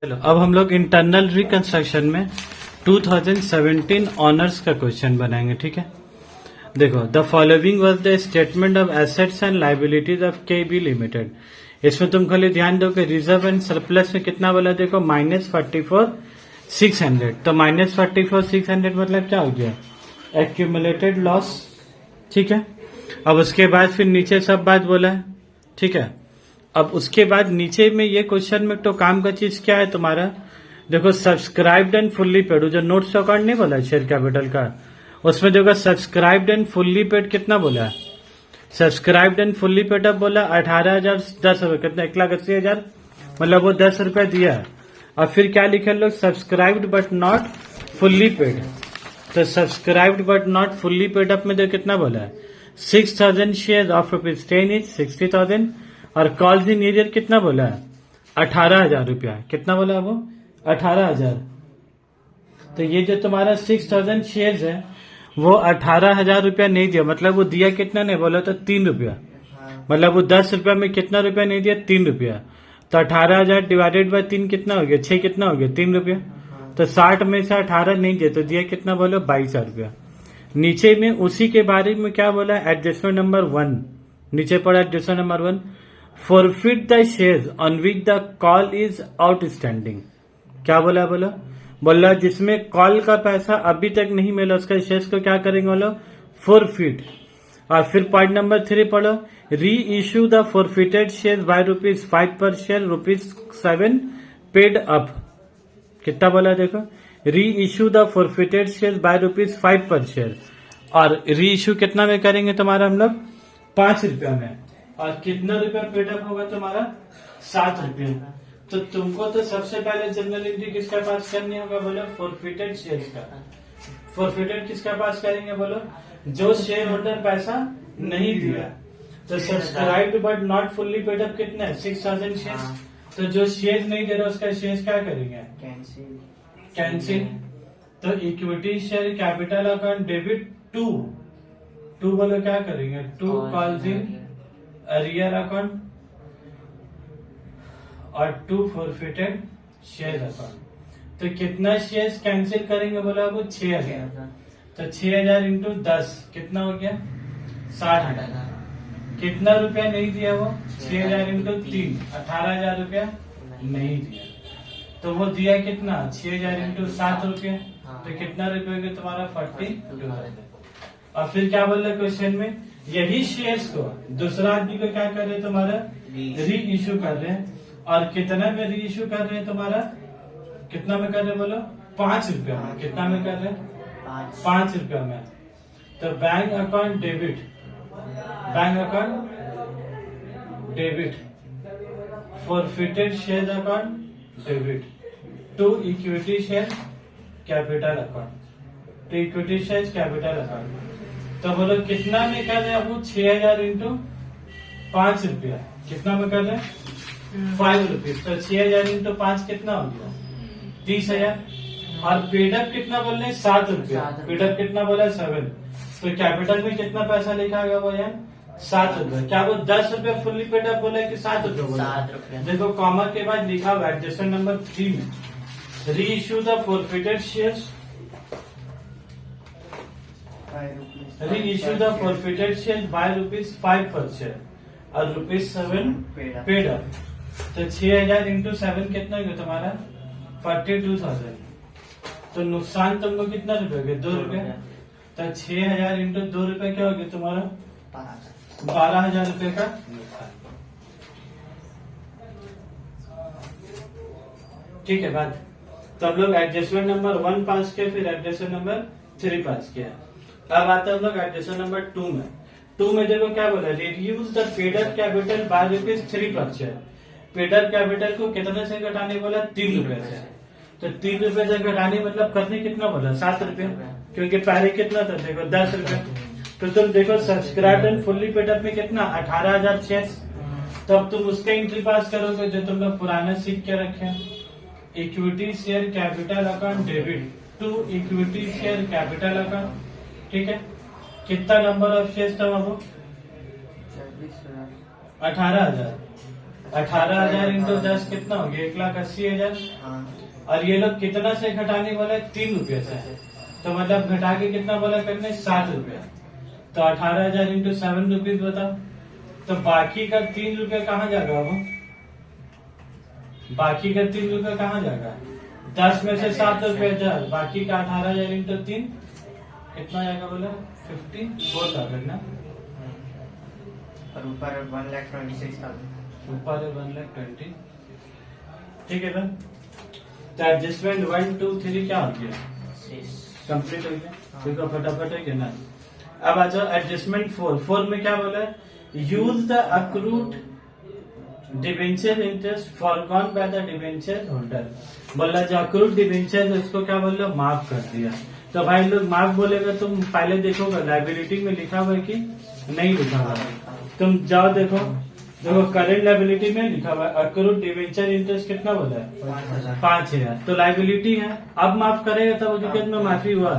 चलो अब हम लोग इंटरनल रिकंस्ट्रक्शन में 2017 ऑनर्स का क्वेश्चन बनाएंगे। ठीक है, देखो the following was the statement of assets and liabilities of KB limited. इसमें तुम खाली ध्यान दो कि रिजर्व एंड सरप्लस में कितना बोला, देखो -44,600। तो -44,600 मतलब क्या हो गया, एक्यूमुलेटेड लॉस। ठीक है, अब उसके बाद फिर नीचे सब बात बोला है। ठीक है, अब उसके बाद नीचे में ये क्वेश्चन में तो काम का चीज क्या है तुम्हारा, देखो सब्सक्राइब्ड एंड फुल्ली पेड, जो नोट्स अकाउंट नहीं बोला शेयर कैपिटल का, उसमें देखो सब्सक्राइब्ड एंड फुल्ली पेड कितना बोला है, सब्सक्राइब्ड एंड फुल्ली पेड अब बोला 18,010 कितना, 1,80,000, मतलब वो 10 रुपया दिया है। और फिर क्या लिखे लोग, subscribed but not fully paid. तो subscribed but not fully paid up में देखो कितना बोला है, 6,000 शेयर ऑफ ₹10 इज 60,000। और कॉल्स इन एरियर कितना बोला है, 18,000 रुपया। कितना बोला वो, 18,000। तो ये जो तुम्हारा 6,000 शेयर्स है वो 18,000 रुपया नहीं दिया, मतलब वो दिया कितना नहीं बोला, तो 3 रुपया। मतलब वो 10 रुपया में कितना रुपया नहीं दिया, 3 रुपया। तो 18,000 डिवाइडेड बाय 3 कितना हो गया, 6 कितना हो गया, 3 रुपया। तो 60 में से 18 नहीं दिया तो दिया कितना बोलो, 22,000 रुपया। नीचे में उसी के बारे में क्या बोला, एडजस्टमेंट नंबर 1 नीचे पड़ा, adjustment number 1 forfeit the shares on which the call is outstanding। क्या बोला, बोला जिसमें कॉल का पैसा अभी तक नहीं मिला उसका शेयर्स को क्या करेंगे, बोलो फोरफिट। और फिर पॉइंट नंबर 3 पढ़ो, re issue the forfeited share by ₹5 per share, ₹7 paid up. कितना बोला देखो, re issue the forfeited share by ₹5 per share. और री इश्यू कितना में करेंगे तुम्हारा हम लोग, 5 रुपया में। और कितना रुपया पेडअप होगा तुम्हारा, 7 रुपया। तो तुमको तो सबसे पहले जनरल एंट्री किसका पास करनी होगा, बोलो फोरफिटेड शेयर्स का। फोरफिटेड किसका पास करेंगे, बोलो जो शेयर होल्डर पैसा नहीं दिया। तो subscribed but not fully paid up कितना है, 6,000 शेयर्स। तो जो शेयर नहीं दे रहा उसका शेयर क्या करेंगे, कैंसिल। तो equity share capital account debit 2 बोलो क्या करेंगे, 2 कॉल्स इन अरियर अकाउंट और 2 फॉरफिटेड शेयर अकाउंट। तो कितना शेयर्स कैंसिल करेंगे बोला, वो 6,000। तो 6,000 इंटू 10 कितना हो गया, 60,000। कितना रुपया नहीं दिया वो, 6,000 इंटू 3 18,000 रुपया नहीं दिया। तो वो दिया कितना, 6,000 इंटू 7 रुपया। तो कितना रुपया हो गया तुम्हारा, 42,000। और फिर क्या बोल रहे क्वेश्चन में, यही शेयर्स को दूसरा आदमी को क्या कर रहे हैं, तुम्हारा री इश्यू कर रहे हैं। और कितना में री इश्यू कर रहे हैं तुम्हारा, कितना में कर रहे हैं बोलो, 5 रुपया में। कितना में कर रहे हैं, 5 रुपया में। तो bank account debit, bank account debit, forfeited share account debit, to equity share capital account, to equity share capital account. तो बोलो कितना में कर रहे हैं, वो 6,000 इंटू 5 रुपया। कितना में कर रहे हैं, 5 रुपीज। तो 6,000 इंटू 5 कितना हो गया, 30,000। और पेडअप कितना बोल रहे हैं, 7 रुपया। पेडअप कितना बोला, 7। तो कैपिटल में कितना पैसा लिखा गया वो यार, 7 रुपया। क्या वो 10 रुपया फुल्ली पेडअप बोला है कि 7 रुपया बोला, देखो कॉमा के बाद लिखा हुआ एडजस्टमेंट नंबर 3 में, री इश्यू द फॉरफिटेड शेयर्स, री-issue the forfeited shares by ₹5 per share और ₹7 paid up। तो 6,000 इंटू 7 कितना होगा तुम्हारा, 42,000। तो नुकसान तुमको कितना रुपए हो गया, 2 रुपया। तो 6,000 इंटू 2 रुपया क्या हो गया तुम्हारा, 12,000 रुपये का नुकसान। ठीक है बात। तो हम लोग एडजस्टमेंट नंबर 1 पास किया, फिर एडजस्टमेंट नंबर 3 पास किया। अब आते हैं हम लोग एडजस्टमेंट नंबर 2 में। 2 में देखो क्या बोला, reduce the paid up capital by ₹3 पर शेयर। पेडअप कैपिटल को कितने से घटाने बोला, 3 रुपए से। तो 3 रुपए से घटाने मतलब करने कितना बोला, 7 रुपया, क्योंकि पहले कितना था देखो 10 रुपया। तो तुम देखो सब्सक्राइब एंड फुल्ली पेडअप में कितना, 18,000 शेयर। तो अब तुम उसका एंट्री पास करोगे जो तुम लोग पुराना सीख के रखे, equity share capital account debit, to equity share capital account. ठीक है, कितना नंबर ऑफ शेयर्स था वो, 18,000। 18,000 इंटू 10 कितना हो गया? 1,80,000। हाँ। और ये लोग कितना से घटाने बोला? 3 रुपये से। तो मतलब घटा के कितना बोला करने? 7 रुपया। तो 18,000 इंटू 7 रुपीज बताओ। तो बाकी का 3 रुपया कहाँ जाएगा? वो बाकी का 3 रुपया कहाँ जाएगा? 10 में से 7 रुपया जा, बाकी का 18,000 इंटू 3 कितना जाएगा बोला? 54,000 ना। और ऊपर 1,26,000। ऊपर 1,20,000। ठीक है सर। तो एडजस्टमेंट 1 2 3 क्या हो गया? कंप्लीट हो गया। देखो फटाफट है कि ना। अब आ जाओ एडजस्टमेंट 4 में क्या बोला है? Use the accrued debenture interest foregone by the debenture holder. बोला जो अक्रूड डिबेंचर उसको क्या बोल रहे? माफ कर दिया। तो भाई लोग माफ बोलेगा, तुम पहले देखोगा लाइबिलिटी में लिखा हुआ है कि नहीं लिखा हुआ है। तुम जाओ देखो करेंट लाइबिलिटी में लिखा हुआ है अक्रूड डिबेंचर इंटरेस्ट कितना बोला है? 5,000। तो लाइबिलिटी है। अब माफ करेगा तब एजुकेट में माफी हुआ,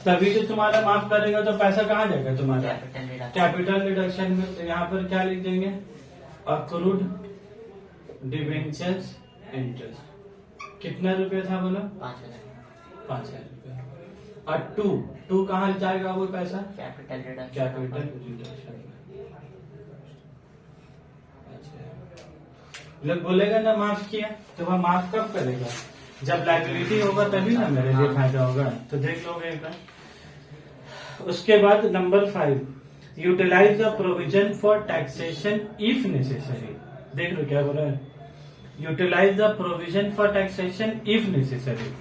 तभी तो तुम्हारा माफ करेगा। तो पैसा कहाँ जाएगा तुम्हारा? कैपिटल रिडक्शन में। तो यहाँ पर क्या लिख देंगे? अक्रूड डिबेंचर्स इंटरेस्ट कितना रुपया था बोला? 5,000 रुपया। और टू कहाँ जाएगा वो पैसा? Capital reduction. लोग बोलेगा ना माफ किया, तो वह माफ कब करेगा? जब लाइबिलिटी होगा तभी ना मेरे लिए फायदा होगा। तो देख लोगे एक बार। उसके बाद number 5, utilise the provision for taxation if necessary. देख लो क्या बोल रहा है? Utilise the provision for taxation if necessary.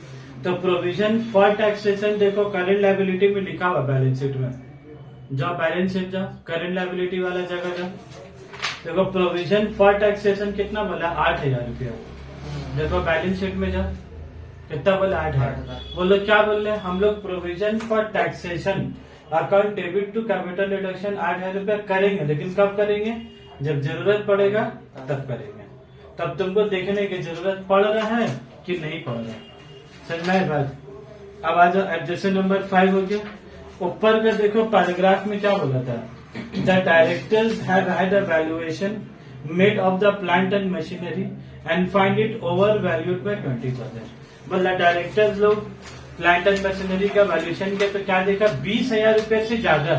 तो प्रोविजन फॉर टैक्सेशन देखो करेंट लाइबिलिटी में लिखा हुआ बैलेंस शीट में। जाओ बैलेंस शीट जाओ, करेंट लाइबिलिटी वाला जगह जाओ। देखो प्रोविजन फॉर टैक्सेशन कितना बोला? 8,000 रुपया। देखो बैलेंस शीट में जाओ कितना बोला? 8,000। बोलो क्या बोल रहे? हम लोग provision for taxation account debit to capital reduction 8,000 रुपया करेंगे, लेकिन कब करेंगे? जब जरूरत पड़ेगा तब करेंगे। तब तुमको देखने की जरूरत पड़ रहा है कि नहीं पड़ रहा है। समझ में बात? अब आ जाओ एडजस्टमेंट नंबर 5 हो गया। ऊपर का देखो पैराग्राफ में क्या बोला था? The directors have had a valuation made of the plant and machinery and find it overvalued by 20%। मतलब डायरेक्टर्स लोग प्लांट एंड मशीनरी का वैल्यूएशन किया तो क्या देखा? 20,000 रुपए से ज्यादा।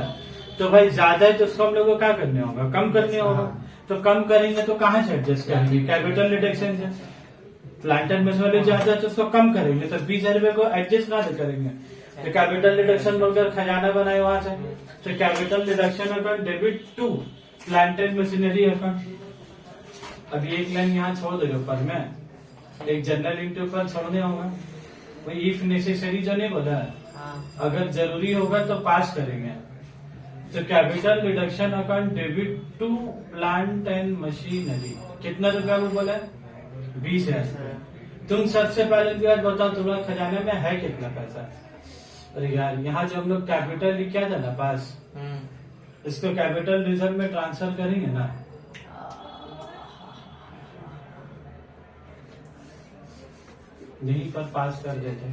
तो भाई ज्यादा है तो उसको हम लोग को क्या करने होगा? कम करने होगा। तो कम करेंगे तो कहाँ से एडजस्ट करेंगे? कैपिटल रिडक्शन से। प्लांट एंड मशीनरी ज्यादा है तो उसको कम करेंगे, तो 20,000 रुपए को एडजस्ट ना करेंगे। तो कैपिटल रिडक्शन लोग खजाना बनाए वहां से। तो capital reduction account debit to plant and machinery account. अब एक लाइन यहाँ छोड़ दो ऊपर में, एक जनरल इनके ऊपर छोड़ने होगा। वही इफ नेसेसरी जो नहीं बोला है, अगर जरूरी होगा तो पास करेंगे। तो capital reduction account debit to plant and machinery कितना रुपया वो बोला? 20,000। तुम सबसे पहले भी बताओ तुम्हारा खजाने में है कितना पैसा? अरे यार यहाँ जो हम लोग कैपिटल लिखा था ना पास, इसको कैपिटल रिजर्व में ट्रांसफर करेंगे ना। यहीं पर पास कर देते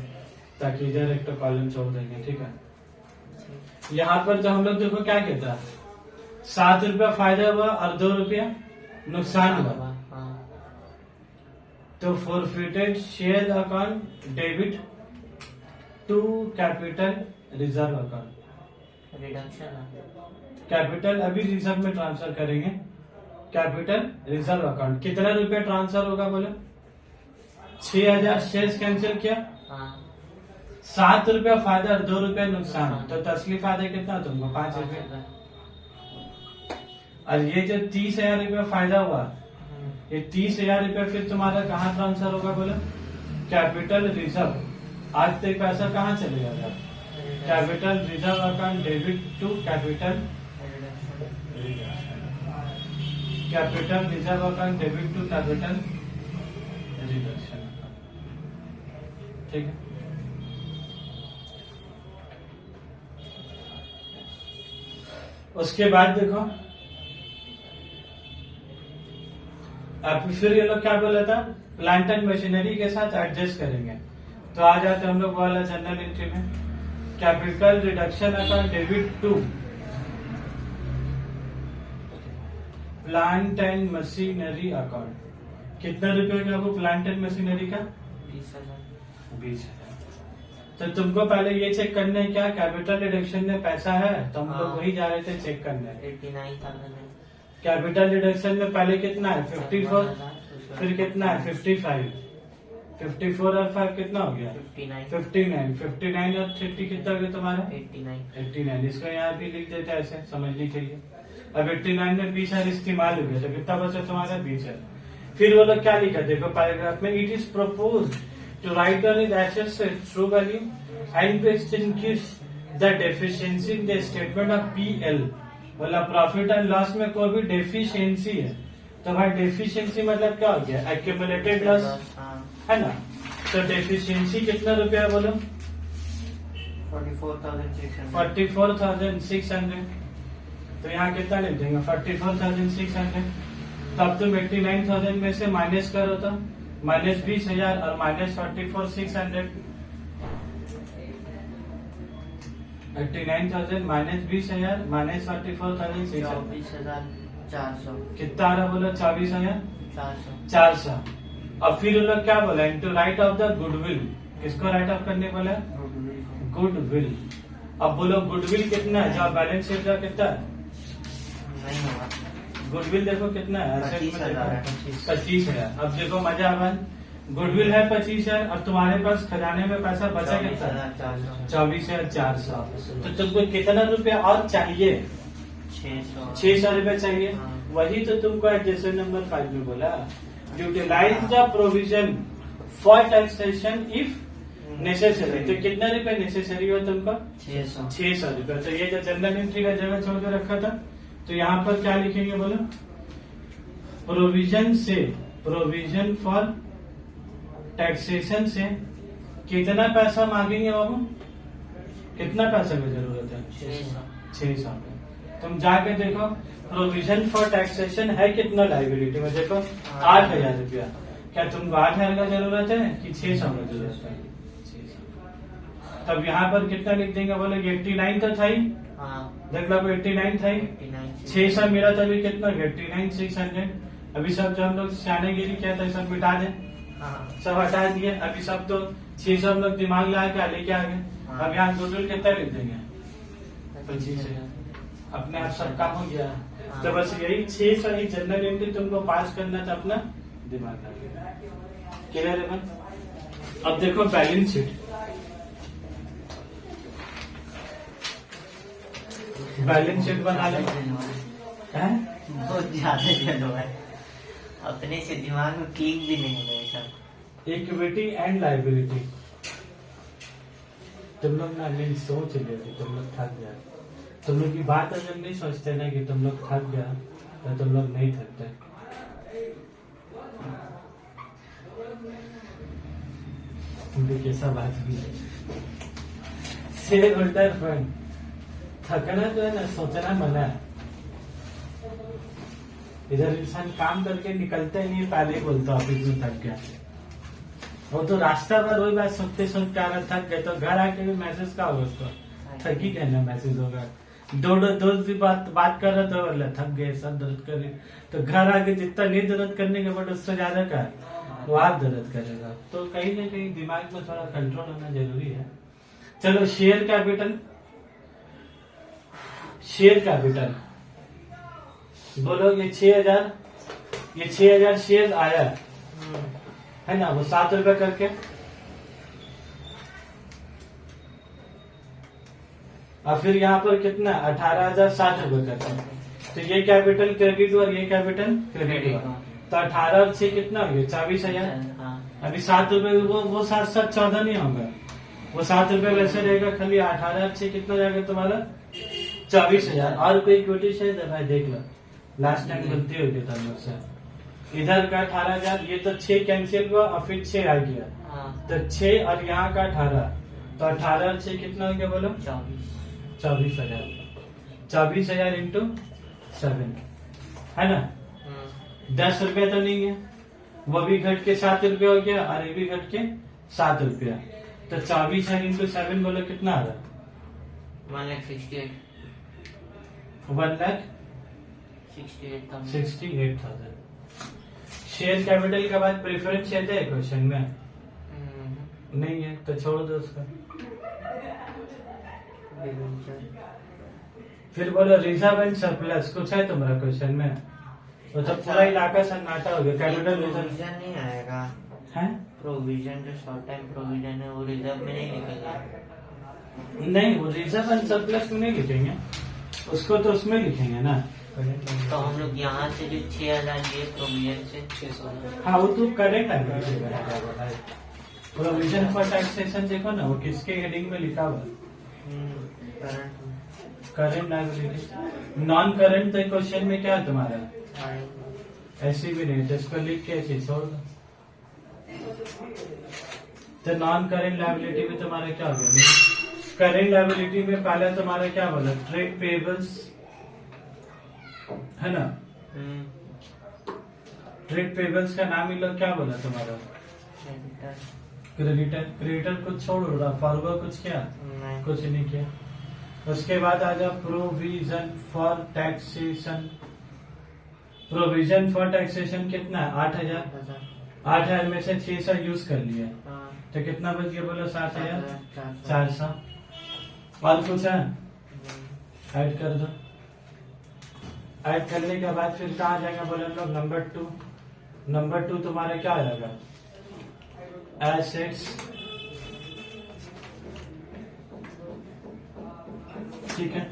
ताकि इधर एक तो कॉलम छोड़ देंगे। ठीक है। यहाँ पर जो हम लोग देखो क्या कहता है? 7 रुपया फायदा हुआ और 2 रुपया नुकसान हुआ। तो forfeited share account debit to capital reserve account. Capital अभी रिजर्व में ट्रांसफर करेंगे। कैपिटल रिजर्व अकाउंट कितना रुपया ट्रांसफर होगा बोले? 6,000 शेयर कैंसिल किया। 7 रुपया फायदा और 2 रुपया नुकसान। तो तसली फायदा कितना तुमको? 5 रुपया। और ये जो 30,000 रुपया फायदा हुआ, ये 30,000 रुपया फिर तुम्हारा कहाँ ट्रांसफर होगा बोले? Capital reserve. आज तक पैसा कहाँ चले जाएगा? Capital reserve account debit to capital reserve account debit to capital reduction. ठीक है। उसके बाद देखो अब फिर ये लोग क्या बोला था? प्लांट एंड मशीनरी के साथ एडजस्ट करेंगे। तो आ जाते हम लोग वाला जनरल एंट्री में capital reduction account debit to plant and machinery account, कितना रुपए का वो प्लांट एंड मशीनरी का? 20,000। 20,000। तो तुमको पहले ये चेक करना है क्या कैपिटल डिडक्शन में पैसा है, तो हम लोग हाँ। वही जा रहे थे चेक करने। 89,000 है। कैपिटल डिडक्शन में पहले कितना है? 54, 51,000, फिर कितना है? 55, 54 और 5 कितना हो गया? 59, 59 और 30 कितना हो गया तुम्हारा? 89। 89। इसको यहाँ भी लिख देते हैं ऐसे समझने के लिए। अब 89 में 20,000 इस्तेमाल हो गया, तो कितना बचा तुम्हारा? 20,000। फिर वो लोग क्या लिखा देखो पैराग्राफ में, it is propose to write on is assets true value and to extinguish the deficiency in the statement of P L. बोला प्रॉफिट एंड लॉस में कोई भी डेफिशिएंसी है तो भाई डेफिशिएंसी मतलब क्या हो गया? एक्यूमुलेटेड लॉस, हाँ। है ना। तो डेफिशिएंसी कितना रुपया बोलो? 44,600। 44,600। तो यहाँ कितना लिख देंगे? 44,600। तो अब तुम 89,000 में से माइनस करो तो माइनस 20,000 और माइनस 44,600। 89,000 minus 20,000 minus 44,600 24,400। कितना आ रहा बोलो? 24,000 400। 400। अब फिर वो लोग क्या बोला? Into right of the goodwill, किसको राइट ऑफ करने बोला? गुडविल। अब बोलो गुडविल कितना है? जब बैलेंस शीट का कितना है? नहीं होगा। गुडविल देखो कितना है? 25,000 है। 25,000। अब देखो मजा आवा, गुडविल है 25,000 और तुम्हारे पास खजाने में पैसा बचा कितना है? 24,400। तो तुमको कितना रुपया और चाहिए? 600 रुपया चाहिए। हाँ। वही तो तुमको एडजस्टमेंट नंबर 5 में बोला, utilise the provision for taxation if necessary. तो कितना रुपया नेसेसरी हो तुमको? 600 रुपया। तो ये जो जनरल एंट्री का जगह छोड़ के रखा था, तो यहाँ पर क्या लिखेंगे बोलो? प्रोविजन से, प्रोविजन फॉर टैक्सेशन से कितना पैसा मांगेंगे बाबू? कितना पैसा की जरूरत है? 600। तुम जाके देखो प्रोविजन फॉर टैक्सेशन है कितना लाइबिलिटी में, देखो 8,000 रुपया। क्या तुमको 8,000 का जरूरत है कि 600 का जरूरत है? 600। तब यहाँ पर कितना लिख देंगे बोले? 89 तो था ही, देख लो 89 था ही, 600 मेरा तो अभी कितना? 89,600। अभी सब जो हम लोग सियानेगिरी किया था सब मिटा दें, सब हटा दिए। अभी सब तो 600 हम लोग दिमाग लगा के लेके आ गए। अब यहाँ गुडविल कितना लिख देंगे? 25,000। अपने आप सब काम हो गया। तो बस यही 600 ही जनरल एंट्री तुमको पास करना था, अपना दिमाग लगा। क्लियर है बन? अब देखो बैलेंस शीट, बैलेंस शीट बना ले। बहुत ज्यादा जल्द है, अपने से दिमाग में क्लिक भी नहीं हो रहा सब। इक्विटी एंड लाइबिलिटी, तुम लोग ना नहीं सोच रहे थे, तुम लोग थक गया। तुम लोग की बात अगर नहीं सोचते ना कि तुम लोग थक गया, तो तुम लोग नहीं थकते। तुमको कैसा बात भी है? शेयर होल्डर फंड, थकना जो है ना सोचना मना है। इधर इंसान काम करके निकलते नहीं, पहले ही बोलता ऑफिस में थक गया। वो तो रास्ता पर वही बात सोचते सोचते आ रहा थक गए, तो घर आके भी मैसेज का होगा उसको? थक ही कहना मैसेज होगा। दो दोस्त भी बात कर रहे तो बोला थक गए, सब दर्द कर रहे। तो घर आके जितना नहीं दर्द करने के बाद उससे ज्यादा का वो आप दर्द करेगा। तो कहीं ना कहीं दिमाग में थोड़ा कंट्रोल होना जरूरी है। चलो शेयर कैपिटल, शेयर कैपिटल बोलो ये 6,000, ये 6,000 शेयर आया है ना, वो 7 रुपए करके। और फिर यहाँ पर कितना? 18,060 रुपए करके। तो ये कैपिटल क्रेडिट और ये कैपिटल क्रेडिट हुआ। तो 18 और 6 कितना हो गया? 24,000। अभी 7 रुपए वो 7 14 नहीं होगा, वो 7 रुपए वैसे रहेगा, खाली 18 और 6 कितना जाएगा तुम्हारा? 24,000। और कोई इक्विटी शेयर है भाई? देख लो, लास्ट टाइम गलती हो गई था हम लोग से। इधर का 18,000, ये तो 6 कैंसिल हुआ और फिर 6 आ गया, तो 6 और यहाँ का 18, तो 18 और 6 कितना हो गया बोलो? 24,000। 24,000 इंटू 7 है ना? 10 रुपया तो नहीं है, वो भी घट के 7 रुपया हो गया और ये भी घट के 7 रुपया। तो 24,000 इंटू 7 बोलो कितना आ रहा? 1,68,000। 68,000। 68,000। शेयर कैपिटल के बाद प्रेफरेंस शेयर है क्वेश्चन में? नहीं है तो छोड़ दो उसका। फिर बोलो रिजर्व एंड सरप्लस, कुछ है तुम्हारा क्वेश्चन में? वो तो पूरा इलाका सन्नाटा हो गया। कैपिटल रिजर्व प्रोविजन नहीं आएगा है? प्रोविजन जो शॉर्ट टाइम प्रोविजन है वो रिजर्व में नहीं निकलेगा। नहीं, वो रिजर्व एंड सरप्लस में नहीं लिखेंगे, उसको तो उसमें लिखेंगे ना। तो हम लोग यहाँ से जो 6,000 लिए प्रोविजन से 600। हाँ वो तो करेंट प्रोविजन फॉर टैक्सेशन देखो ना, वो किसके हेडिंग में लिखा हुआ? Current liability. नॉन करंट तो क्वेश्चन में क्या है तुम्हारा? ऐसी भी नहीं, तो इसको लिख के ऐसे छोड़ दो। तो नॉन करेंट लायबिलिटी में तुम्हारा क्या हो गया? करेंट लायबिलिटी में पहले तुम्हारा क्या बोला? ट्रेड पेबल्स है ना? ट्रेड पेबल्स का नाम ही लोग क्या बोला तुम्हारा? क्रेडिटर। क्रेडिटर कुछ छोड़ रहा, फॉरवर्ड कुछ क्या? कुछ नहीं किया। उसके बाद आ जाओ provision for taxation. Provision for taxation कितना है? 8,000। 8,000 में से 600 यूज कर लिया, तो कितना बच गया बोलो? 7,400। और कुछ है? ऐड कर दो। ऐड करने के बाद फिर कहा जाएगा बोले हम लोग? नंबर 2। नंबर 2 तुम्हारा क्या आ जाएगा? एसेट्स। ठीक है,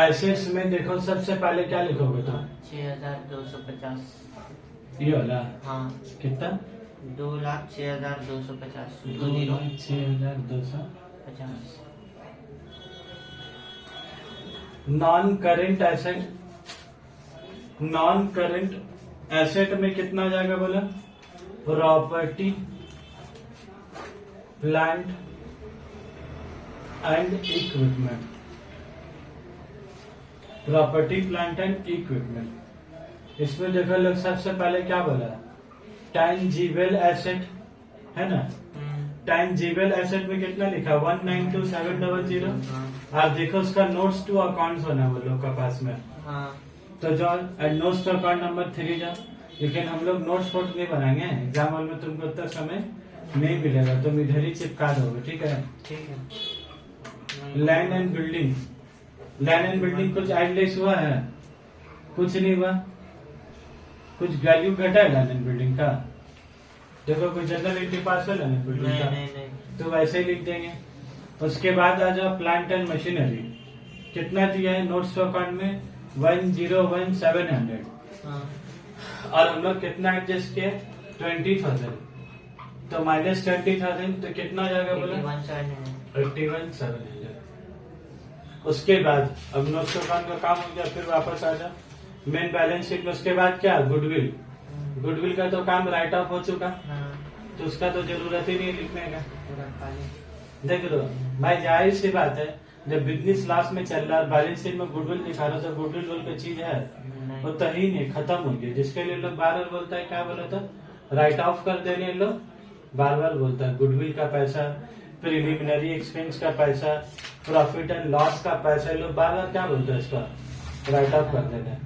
एसेट्स में देखो सबसे पहले क्या लिखोगे तुम? 6,250। ये वाला? हाँ। कितना? 2,06,250। 2,06,250। Non current asset. Non current asset में कितना जाएगा बोला? Property, plant and equipment. Property, plant and equipment. इसमें देखो लोग सबसे पहले क्या बोला? टैंजिबल एसेट है ना? टैंजिबल एसेट में कितना लिखा? 192,700। आप देखो उसका नोट्स टू अकाउंट्स बना वो लोग का पास में। तो जो नोट्स टू अकाउंट नंबर 3 जाओ। लेकिन हम लोग नोट्स फोट नहीं बनाएंगे, एग्जाम हॉल में तुमको उतना समय नहीं मिलेगा, तुम इधर ही चिपका दोगे। ठीक है? ठीक है। Land and building. Land and building कुछ एडलेस हुआ है? कुछ नहीं हुआ। कुछ वैल्यू घटा है लैंड एंड बिल्डिंग का? देखो कोई जनरल एंट्री पास है लैंड एंड बिल्डिंग का? नहीं। तो वैसे ही लिख देंगे। उसके बाद आ जाओ प्लांट एंड मशीनरी। कितना दिया है नोट्स टू अकाउंट में? 101,700। और हम लोग कितना एडजस्ट किया? 20,000। तो माइनस 20,000 तो कितना जाएगा बोला? 81,700। उसके बाद अब नोट्स टू अकाउंट का काम हो गया, फिर वापस आ जाओ मेन बैलेंस शीट में। उसके बाद क्या? गुडविल। गुडविल का तो काम राइट ऑफ हो चुका, तो उसका तो जरूरत ही नहीं लिखने का। देख लो भाई, जाहिर सी बात है, जब बिजनेस लॉस में चल रहा है, बैलेंस शीट में गुडविल दिखा रहा है, तो गुडविल बोल के चीज है वो तो ही नहीं, खत्म हो गया। जिसके लिए लोग बार बार बोलता है, क्या बोला था? राइट ऑफ कर देने लोग बार बार बोलता है। गुडविल का पैसा, प्रिलिमिनरी एक्सपेंस का पैसा, प्रॉफिट एंड लॉस का पैसा, लोग बार बार क्या बोलते हैं? इसका राइट ऑफ कर देना।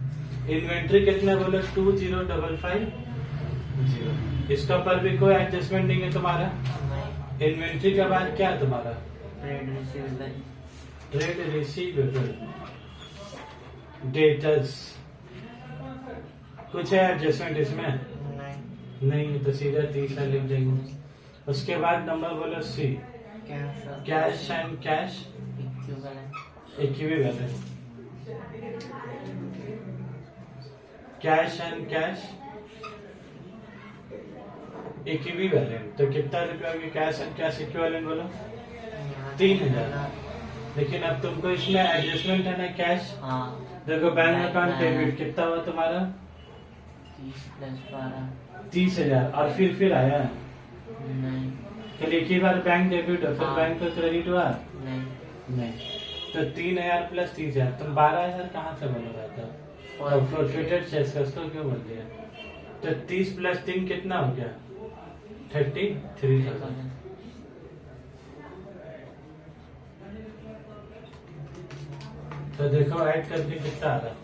इन्वेंट्री कितना बोले? 20,550। इसका पर भी कोई एडजस्टमेंट नहीं है तुम्हारा। इन्वेंट्री के बाद क्या है तुम्हारा? Trade receivable. Trade receivable, debtors. कुछ है एडजस्टमेंट इसमें? नहीं, तो सीधा 30 लिख देंगे। उसके बाद नंबर बोलो c. Cash and cash equivalent. Cash and cash equivalent. तो कितना रुपया होगी कैश एंड कैश इक्विवेलेंट बोलो? 3,000। लेकिन अब तुमको इसमें एडजस्टमेंट है ना कैश। देखो बैंक अकाउंट डेबिट कितना हुआ तुम्हारा? 30,000। और फिर आया? कल एक ही बार बैंक डेबिट हो, फिर बैंक को क्रेडिट हुआ? नहीं। तो 3,000 प्लस 30,000, तुम 12,000 कहाँ से बोल रहा था? और फॉरफिटेड शेयर्स का उसको क्यों बोल दिया? तो 30 प्लस 3 कितना हो गया? 33,000। तो देखो ऐड करके कितना आ रहा?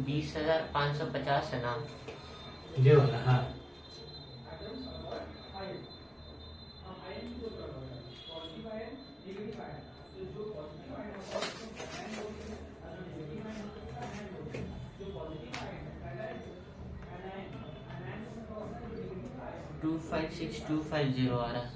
20,550 है नाम। ये वाला हाँ। टू 56250 आ रहा है।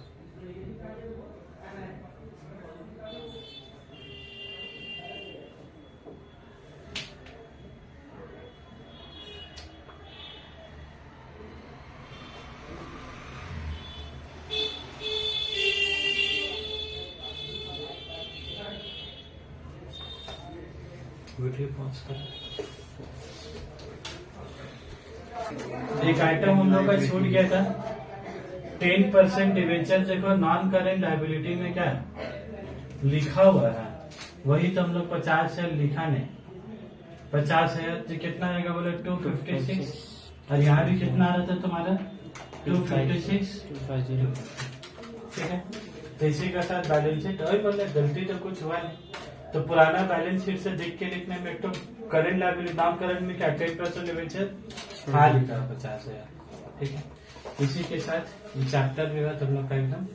वीडियो पॉज कर। एक आइटम हम लोग का छूट गया था, 10% डिवेंचर। देखो नॉन करेंट लायबिलिटी में क्या है लिखा हुआ है, वही तो हम लोग 50 है लिखा नहीं। 50 है तो कितना आएगा बोले 256, और यहाँ भी कितना आ रहा था तुम्हारा 256। ठीक है, तो इसी के साथ बैलेंस शीट। और बोले गलती तो कुछ हुआ नहीं, तो पुराना बैलेंस शीट से देख के लिखने में एक तो करंट लायबिलिटी, नॉन करंट में क्या 10% डिवेंचर हाँ लिखा 50,000। ठीक है, इसी के साथ ये चैप्टर भी हुआ तुम लोग का एकदम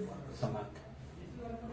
समाप्त।